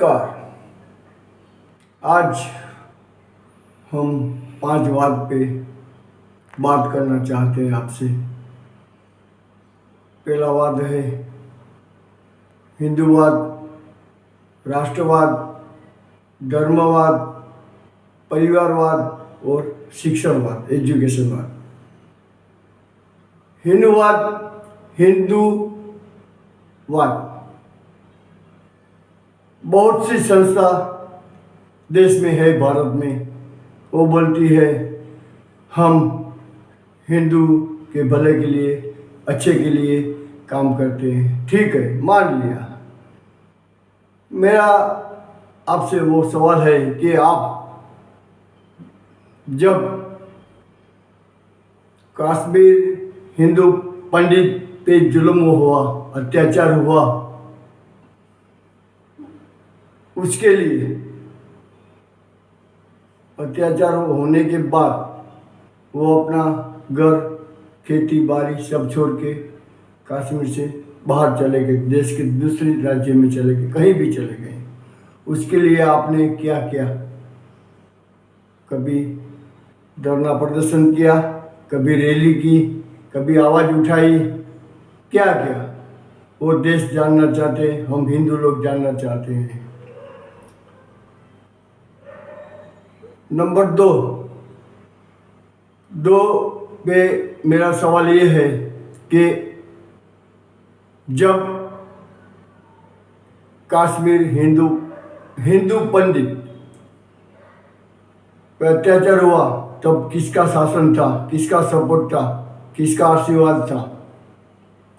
नमस्कार। आज हम 5 वाद पे बात करना चाहते हैं आपसे। पहला वाद है हिंदूवाद, राष्ट्रवाद, धर्मवाद, परिवारवाद और शिक्षणवाद, एजुकेशनवाद। हिंदूवाद बहुत सी संस्था देश में है, भारत में, वो बोलती है हम हिंदू के भले के लिए, अच्छे के लिए काम करते हैं। ठीक है, मान लिया। मेरा आपसे वो सवाल है कि आप जब कश्मीर हिंदू पंडित पे जुल्म हुआ, अत्याचार हुआ, उसके लिए अत्याचार होने के बाद वो अपना घर, खेती बाड़ी सब छोड़ के कश्मीर से बाहर चले गए, देश के दूसरे राज्य में चले गए, कहीं भी चले गए। उसके लिए आपने क्या किया? कभी धरना प्रदर्शन किया, कभी रैली की, कभी आवाज़ उठाई, क्या किया? वो देश जानना चाहते हैं, हम हिंदू लोग जानना चाहते हैं। नंबर दो पे मेरा सवाल ये है कि जब कश्मीर हिंदू पंडित पे अत्याचार हुआ तब किसका शासन था, किसका सपोर्ट था, किसका आशीर्वाद था?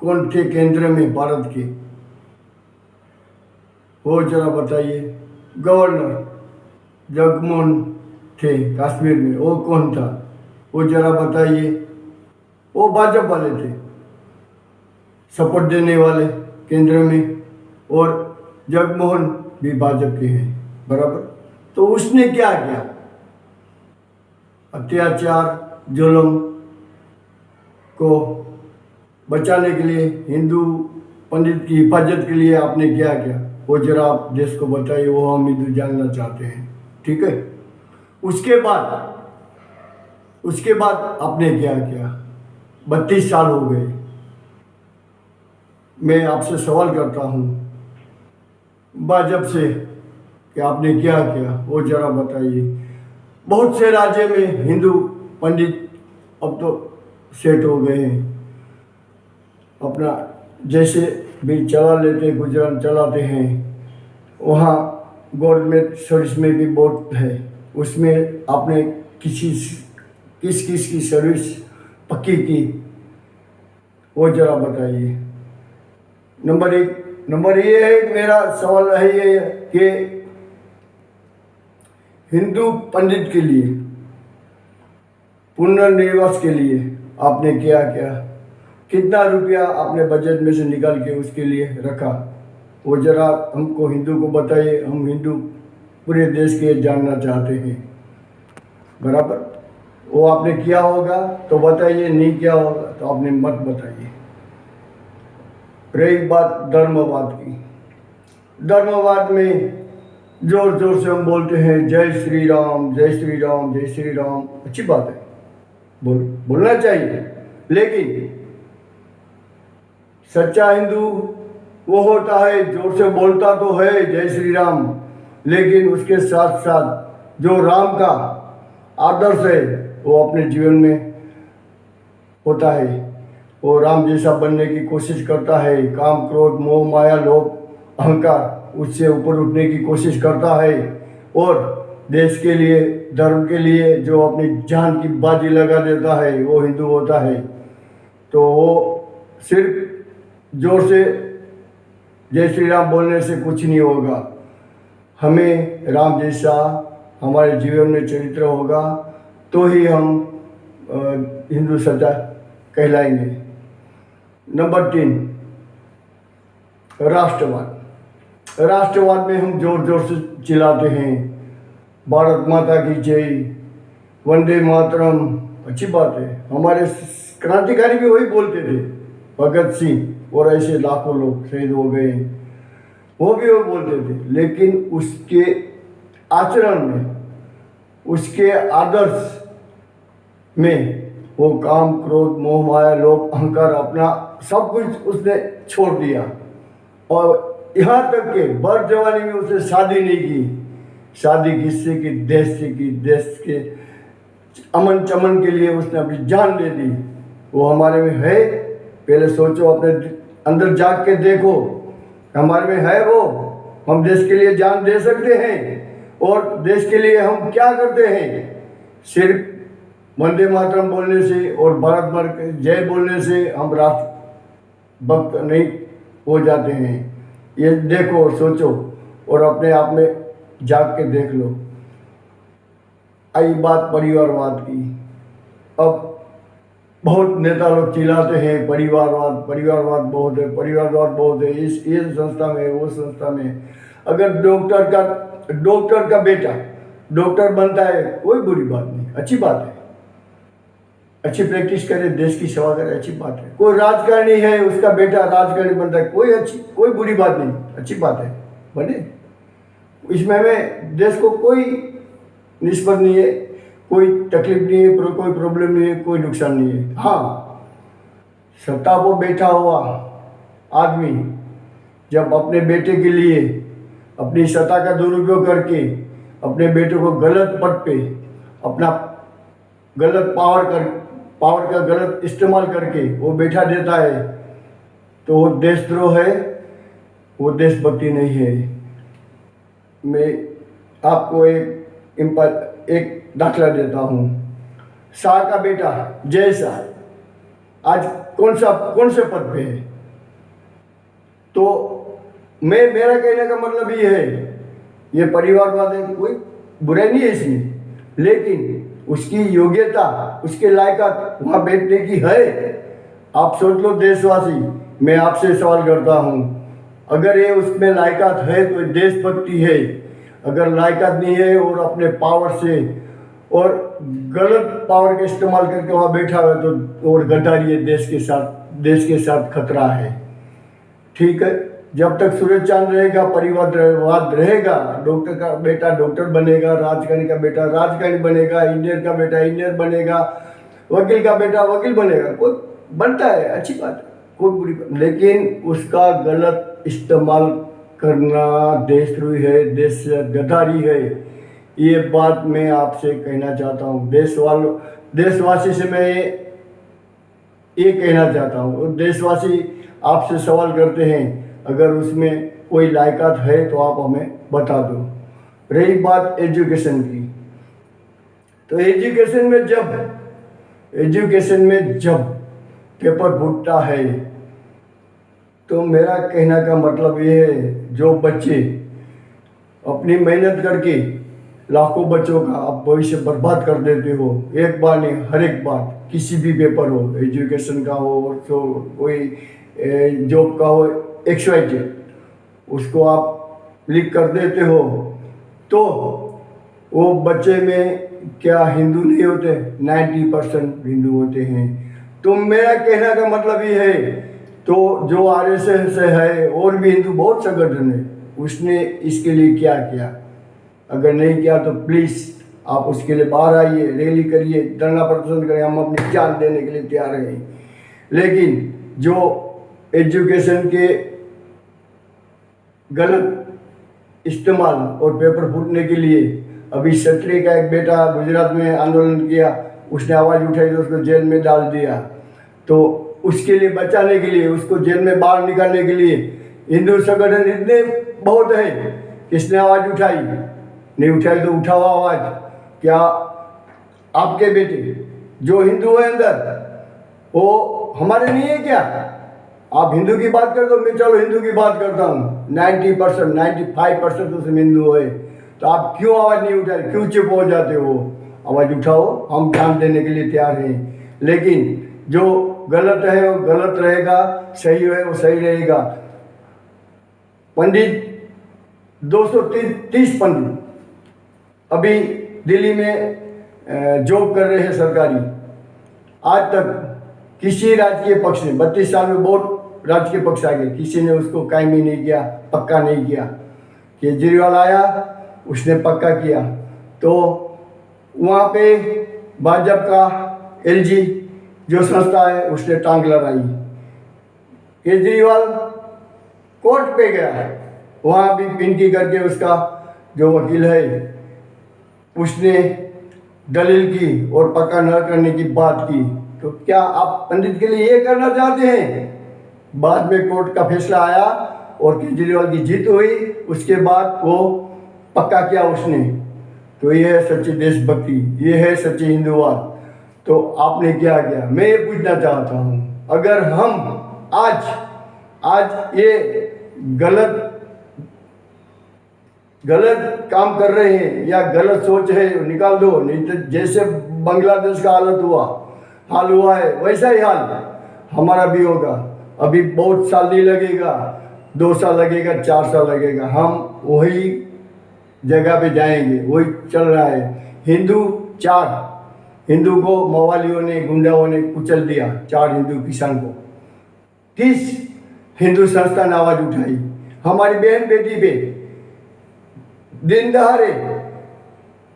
कौन थे केंद्र में भारत के? वो जरा बताइए। गवर्नर जगमोहन थे कश्मीर में, वो कौन था? वो जरा बताइए। वो भाजपा वाले थे, सपोर्ट देने वाले केंद्र में, और जगमोहन भी भाजपा के हैं, बराबर। तो उसने क्या किया? अत्याचार, जुल्म को बचाने के लिए, हिंदू पंडित की हिफाजत के लिए आपने क्या किया? वो जरा आप देश को बताइए, वो हम हिंदू जानना चाहते हैं। ठीक है। उसके बाद आपने क्या किया? 32 साल हो गए। मैं आपसे सवाल करता हूँ भाजपा से कि आपने क्या किया, वो जरा बताइए। बहुत से राज्य में हिंदू पंडित अब तो सेट हो गए हैं, अपना जैसे भी चला लेते, गुजरान चलाते हैं। वहाँ गवर्नमेंट सर्विस में भी बहुत है, उसमें आपने किस की सर्विस पक्की की, वो जरा बताइए। नंबर ये है, मेरा सवाल है ये कि हिंदू पंडित के लिए, पुनर्निवास के लिए आपने क्या किया? कितना रुपया आपने बजट में से निकाल के उसके लिए रखा? वो जरा हमको हिंदू को बताइए, हम हिंदू पूरे देश के जानना चाहते हैं, बराबर। वो आपने किया होगा तो बताइए, नहीं किया होगा तो आपने मत बताइए। रही बात धर्मवाद की, धर्मवाद में जोर जोर से हम बोलते हैं जय श्री राम, जय श्री राम, जय श्री राम। अच्छी बात है, बोलना चाहिए, लेकिन सच्चा हिंदू वो होता है जोर से बोलता तो है जय श्री राम, लेकिन उसके साथ साथ जो राम का आदर्श है वो अपने जीवन में होता है। वो राम जैसा बनने की कोशिश करता है, काम, क्रोध, मोह, माया, लोभ, अहंकार, उससे ऊपर उठने की कोशिश करता है, और देश के लिए, धर्म के लिए जो अपनी जान की बाजी लगा देता है वो हिंदू होता है। तो वो सिर्फ जोर से जय श्री राम बोलने से कुछ नहीं होगा। हमें राम जैसा हमारे जीवन में चरित्र होगा तो ही हम हिंदू सच्चा कहलाएंगे। नंबर 3, राष्ट्रवाद में हम जोर जोर से चिल्लाते हैं भारत माता की जय, वंदे मातरम। अच्छी बात है, हमारे क्रांतिकारी भी वही बोलते थे, भगत सिंह और ऐसे लाखों लोग शहीद हो गए। वो भी वो बोलते थे, लेकिन उसके आचरण में, उसके आदर्श में वो काम, क्रोध, मोह, माया, लोभ, अहंकार, अपना सब कुछ उसने छोड़ दिया। और यहाँ तक के भर जवानी में उसने शादी नहीं की। शादी किससे की? देश से की। देश के अमन चमन के लिए उसने अपनी जान दे दी। वो हमारे में है? पहले सोचो, अपने अंदर जाग के देखो, हमारे में है वो? हम देश के लिए जान दे सकते हैं? और देश के लिए हम क्या करते हैं? सिर्फ वंदे मातरम बोलने से और भारत माता की जय बोलने से हम राष्ट्र भक्त नहीं हो जाते हैं। ये देखो और सोचो और अपने आप में जाग के देख लो। आई बात परिवारवाद की। अब बहुत नेता लोग चिल्लाते हैं परिवारवाद, परिवारवाद बहुत है, परिवारवाद बहुत है, इस ये संस्था में, वो संस्था में। अगर डॉक्टर का बेटा डॉक्टर बनता है, कोई बुरी बात नहीं, अच्छी बात है। अच्छी प्रैक्टिस करे, देश की सेवा करे, अच्छी बात है। कोई राजकारणी है, उसका बेटा राजकारणी बनता है, कोई बुरी बात नहीं, अच्छी बात है, बने। इसमें हमें देश को कोई निष्फल नहीं है, कोई तकलीफ नहीं है, कोई प्रॉब्लम नहीं है, कोई नुकसान नहीं है। हाँ, सत्ता पर बैठा हुआ आदमी जब अपने बेटे के लिए अपनी सत्ता का दुरुपयोग करके अपने बेटे को गलत पद पे, अपना गलत पावर का गलत इस्तेमाल करके वो बैठा देता है, तो वो देशद्रोह है, वो देशभक्ति नहीं है। मैं आपको एक दाखला देता हूँ। शाह का बेटा जय शाह आज कौन से पद पे है? तो मेरा कहने का मतलब ये है, ये परिवारवाद है, कोई बुराई नहीं है इसमें, लेकिन उसकी योग्यता, उसके लायकात वहाँ बैठने की है। आप सोच लो देशवासी, मैं आपसे सवाल करता हूँ, अगर ये उसमें लायकात है तो देशभक्ति है। अगर लायकात नहीं है और अपने पावर से और गलत पावर का इस्तेमाल करके वहाँ बैठा हुआ तो और गद्दारी है, देश के साथ खतरा है। ठीक है, जब तक सूरज चांद रहेगा, परिवारवाद रहेगा, डॉक्टर का बेटा डॉक्टर बनेगा, राजकारणी का बेटा राजकारणी बनेगा, इंजीनियर का बेटा इंजीनियर बनेगा, वकील का बेटा वकील बनेगा, कोई बनता है, अच्छी बात है, कोई बुरी बात, लेकिन उसका गलत इस्तेमाल करना देशद्रोही है, देश गद्दारी है। ये बात मैं आपसे कहना चाहता हूँ। देशवासी से मैं ये कहना चाहता हूँ, देशवासी आपसे सवाल करते हैं, अगर उसमें कोई लायकात है तो आप हमें बता दो। रही बात एजुकेशन की, तो एजुकेशन में जब पेपर फूटता है, तो मेरा कहने का मतलब ये है, जो बच्चे अपनी मेहनत करके लाखों बच्चों का आप भविष्य बर्बाद कर देते हो, एक बार नहीं, हर एक बार, किसी भी पेपर हो, एजुकेशन का हो, तो कोई जॉब का हो, XYZ, उसको आप लीक कर देते हो, तो वो बच्चे में क्या हिंदू नहीं होते? 90% हिंदू होते हैं। तो मेरा कहने का मतलब ये है, तो जो RSS से है और भी हिंदू बहुत संगठन है, उसने इसके लिए क्या किया? अगर नहीं किया तो प्लीज़ आप उसके लिए बाहर आइए, रैली करिए, धरना प्रदर्शन करें, हम अपनी जान देने के लिए तैयार हैं। लेकिन जो एजुकेशन के गलत इस्तेमाल और पेपर फूटने के लिए, अभी क्षत्रिय का एक बेटा गुजरात में आंदोलन किया, उसने आवाज़ उठाई तो उसको जेल में डाल दिया। तो उसके लिए बचाने के लिए, उसको जेल में बाहर निकालने के लिए हिंदू संगठन इतने बहुत हैं, किसने आवाज़ उठाई? नहीं उठाई तो उठाओ आवाज़। क्या आपके बेटे जो हिंदू है अंदर, वो हमारे नहीं है क्या? आप हिंदू की बात कर दो, मैं चलो हिंदू की बात करता हूँ, 90% 95% उसमें हिंदू है, तो आप क्यों आवाज़ नहीं उठाए, क्यों चुप हो जाते हो? आवाज़ उठाओ, हम ध्यान देने के लिए तैयार हैं। लेकिन जो गलत है वो गलत रहेगा, सही है वो सही रहेगा। पंडित 230 पंडित अभी दिल्ली में जॉब कर रहे हैं सरकारी, आज तक किसी राजकीय पक्ष ने 32 साल में बहुत राज्य के पक्ष आ गए, किसी ने उसको कायमी नहीं किया, पक्का नहीं किया। केजरीवाल आया, उसने पक्का किया, तो वहाँ पे भाजपा का एलजी जो संस्था है उसने टांग लड़ाई। केजरीवाल कोर्ट पे गया है, वहाँ भी विनती करके उसका जो वकील है उसने दलील की और पक्का न करने की बात की। तो क्या आप पंडित के लिए ये करना चाहते हैं? बाद में कोर्ट का फैसला आया और केजरीवाल की जीत हुई, उसके बाद वो पक्का किया उसने। तो ये है सच्ची देशभक्ति, ये है सच्ची हिंदुवाद। तो आपने क्या किया? मैं ये पूछना चाहता हूँ, अगर हम आज ये गलत काम कर रहे हैं या गलत सोच है, निकाल दो, नहीं तो जैसे बांग्लादेश का हाल हुआ है वैसा ही हाल हमारा भी होगा। अभी बहुत साल नहीं लगेगा, 2 साल लगेगा, 4 साल लगेगा, हम वही जगह पे जाएंगे। वही चल रहा है। हिंदू को मवालियों ने, गुंडाओं ने कुचल दिया, 4 हिंदू किसान को। 30 हिंदू संस्था ने आवाज उठाई, हमारी बहन बेटी पे दिन दहाड़े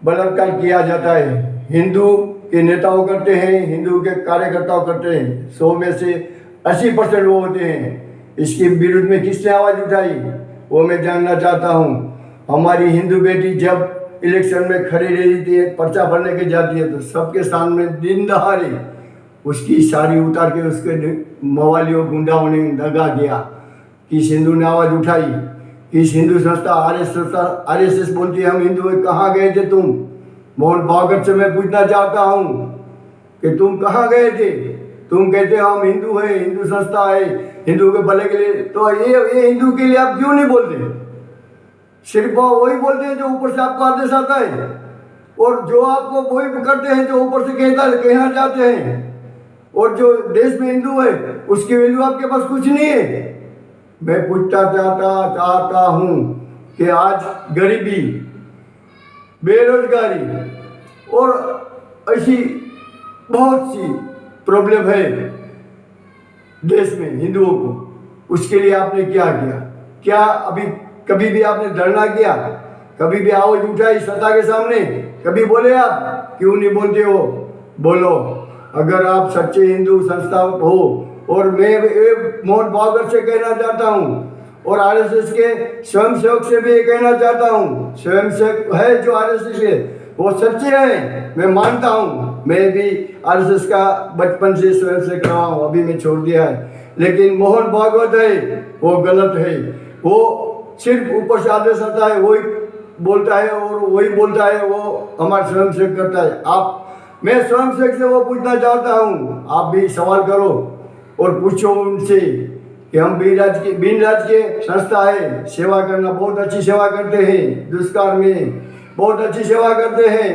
बलात्कार किया जाता है। हिंदू के नेताओं करते हैं, हिंदू के कार्यकर्ताओं करते हैं, 100 में से 80% वो होते हैं। इसके विरुद्ध में किसने आवाज उठाई वो मैं जानना चाहता हूँ। हमारी हिंदू बेटी जब इलेक्शन में खड़ी रहती है, पर्चा भरने के जाती है, तो सबके सामने दिन दहाड़े उसकी साड़ी उतार के उसके मवालियों गुंडाओं ने दगा किया। किस हिंदू ने आवाज उठाई? किस हिंदू संस्था आरएसएस बोलती है हम हिंदू है, कहाँ गए थे तुम? मोहन भागवत से मैं पूछना चाहता हूँ कि तुम कहाँ गए थे? तुम कहते हो हम हिंदू है, हिंदू संस्था है, हिंदू के भले के लिए, तो ये हिंदू के लिए आप क्यों नहीं बोलते? सिर्फ वही बोलते हैं जो ऊपर से आपको आदेश आता है, और जो आपको वही करते हैं जो ऊपर से कहना चाहते हैं। और जो देश में हिंदू है उसकी वैल्यू आपके पास कुछ नहीं है। मैं पूछना चाहता हूँ कि आज गरीबी, बेरोजगारी और ऐसी बहुत सी प्रॉब्लम है देश में हिंदुओं को, उसके लिए आपने क्या किया? क्या अभी कभी भी आपने धरना किया? कभी भी आवाज उठाई सत्ता के सामने? कभी बोले? आप क्यों नहीं बोलते हो? बोलो, अगर आप सच्चे हिंदू संस्था हो। और मैं मोहन भागवत से कहना चाहता हूँ और आरएसएस के स्वयंसेवक से भी ये कहना चाहता हूँ, स्वयंसेवक है जो आरएसएस है वो सच्चे हैं, मैं मानता हूँ। मैं भी आरएसएस का बचपन से स्वयंसेवक रहा हूँ, अभी मैं छोड़ दिया है। लेकिन मोहन भागवत है वो गलत है। वो सिर्फ ऊपर से आदेश आता है, वही बोलता है और वही बोलता है, वो हमारा स्वयंसेवक करता है। मैं स्वयंसेवक से वो पूछना चाहता हूँ, आप भी सवाल करो और पूछो उनसे कि हम बिन राजकीय संस्था है, सेवा करना, बहुत अच्छी सेवा करते हैं, दुष्काल में बहुत अच्छी सेवा करते हैं।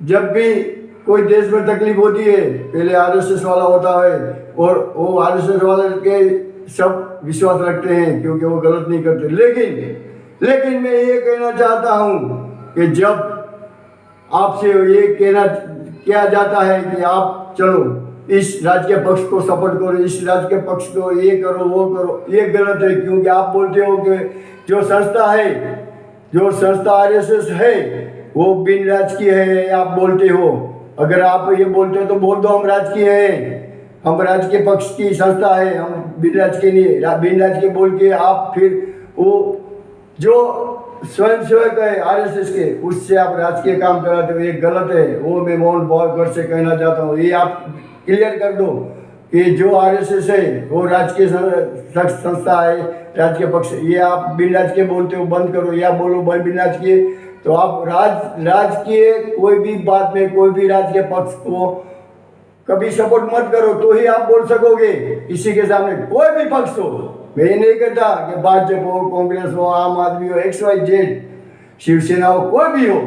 जब भी कोई देश में तकलीफ होती है पहले आरएसएस वाला होता है, और वो आरएसएस वाले के सब विश्वास रखते हैं क्योंकि वो गलत नहीं करते। लेकिन मैं ये कहना चाहता हूँ कि जब आपसे ये कहना किया जाता है कि आप चलो इस राज्य के पक्ष को सपोर्ट करो, इस राज्य के पक्ष को ये करो वो करो, ये गलत है। क्योंकि आप बोलते हो कि जो संस्था आरएसएस है वो बिन राजकीय है, आप बोलते हो। अगर आप ये बोलते हो तो बोल दो हम राजकीय हैं, हम राज्य के पक्ष की संस्था है, हम बिन राजकीय नहीं। बिन राजकीय बोल के आप फिर वो जो स्वयंसेवक है आरएसएस के, उससे आप राजकीय काम कराते हो, ये गलत है। वो मैं मोहन भागवत से कहना चाहता हूँ, ये आप क्लियर कर दो कि जो आरएसएस है वो राजकीय संस्था है, राजकीय पक्ष। ये आप बिन राजकीय बोलते हो, बंद करो, या बोलो बिन राजकीय। तो आप राजकीय कोई भी बात में कोई भी राजकीय पक्ष को कभी सपोर्ट मत करो, तो ही आप बोल सकोगे किसी के सामने, कोई भी पक्ष हो। मैं नहीं कहता कि भाजपा हो, कांग्रेस हो, आम आदमी हो, XYZ, शिवसेना हो, कोई भी हो,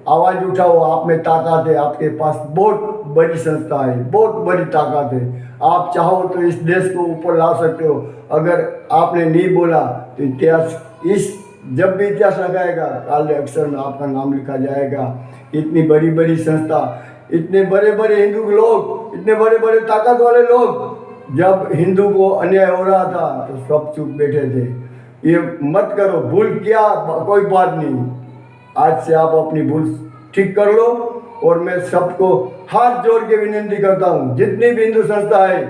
आवाज उठाओ। आप में ताकत है, आपके पास बहुत बड़ी संस्था है, बहुत बड़ी ताकत है। आप चाहो तो इस देश को ऊपर ला सकते हो। अगर आपने नहीं बोला तो जब भी इतिहास लगाएगा काले अक्षर में आपका नाम लिखा जाएगा। इतनी बड़ी संस्था, इतने बड़े हिंदू लोग, इतने बड़े ताकत वाले लोग जब हिंदू को अन्याय हो रहा था तो सब चुप बैठे थे। ये मत करो, भूल किया कोई बात नहीं, आज से आप अपनी भूल ठीक कर लो। और मैं सबको हाथ जोड़ के विनती करता हूँ, जितनी भी हिंदू संस्था है,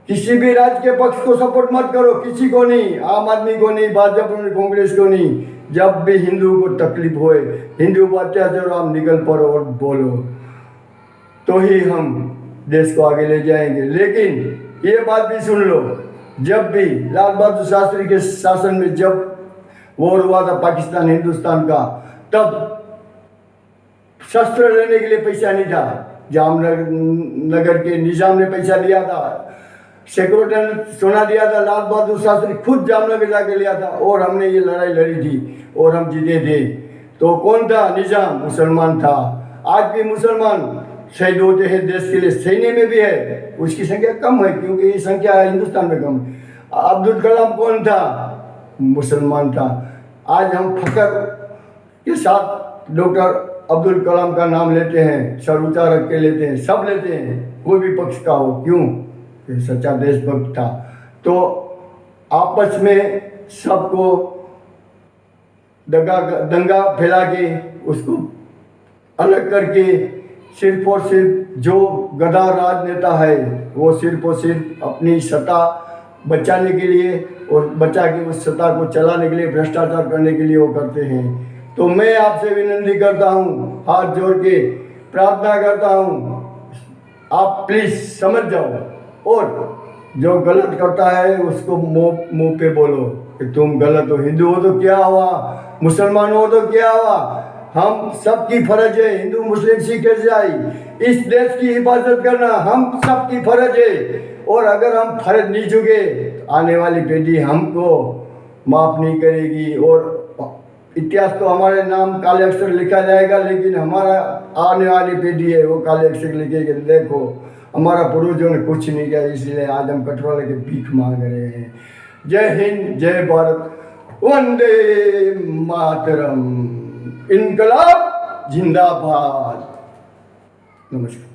किसी भी राज्य के पक्ष को सपोर्ट मत करो, किसी को नहीं, आम आदमी को नहीं, भाजपा को नहीं, कांग्रेस को नहीं। जब भी हिंदू को तकलीफ होए, हिंदू को अत्याचार, आप निकल पड़ो और बोलो, तो ही हम देश को आगे ले जाएंगे। लेकिन ये बात भी सुन लो, जब भी लाल बहादुर शास्त्री के शासन में जब वॉर हुआ था पाकिस्तान हिंदुस्तान का, तब शस्त्र लेने के लिए पैसा नहीं था। जामनगर के निजाम ने पैसा दिया था, सैकड़ों टन सोना दिया था, लाल बहादुर शास्त्री खुद जामनगर जाके लिया था और हमने ये लड़ाई लड़ी थी और हम जीते थे। तो कौन था? निजाम मुसलमान था। आज भी मुसलमान शहीद होते हैं देश के लिए, सैन्य में भी है, उसकी संख्या कम है क्योंकि ये संख्या हिंदुस्तान में कम है। अब्दुल कलाम कौन था? मुसलमान था। आज हम फख्र के साथ डॉक्टर अब्दुल कलाम का नाम लेते हैं, सर ऊंचा रख के लेते हैं, सब लेते हैं, कोई भी पक्ष का हो। क्यों? ये सच्चा देशभक्त था। तो आपस में सबको दंगा फैला के उसको अलग करके सिर्फ और सिर्फ जो गधा राजनेता है वो सिर्फ और सिर्फ अपनी सत्ता बचाने के लिए और बचा के उस सत्ता को चलाने के लिए, भ्रष्टाचार करने के लिए वो करते हैं। तो मैं आपसे विनती करता हूँ, हाथ जोड़ के प्रार्थना करता हूँ, आप प्लीज़ समझ जाओ और जो गलत करता है उसको मुंह पे बोलो कि तुम गलत हो। हिंदू हो तो क्या हुआ, मुसलमान हो तो क्या हुआ, हम सबकी फर्ज है, हिंदू मुस्लिम सिख ईसाई, इस देश की हिफाजत करना हम सबकी फर्ज है। और अगर हम फर्ज नहीं चुके तो आने वाली पीढ़ी हमको माफ़ नहीं करेगी और इतिहास तो हमारे नाम काले अक्षर लिखा जाएगा, लेकिन हमारा आने वाली पीढ़ी है वो काले अक्षर लिखेगी, देखो हमारा पूर्वजों ने कुछ नहीं किया, इसलिए आज हम कटोरा के भीख मांग रहे हैं। जय हिंद, जय भारत, वंदे मातरम, इनकलाब जिंदाबाद। नमस्कार।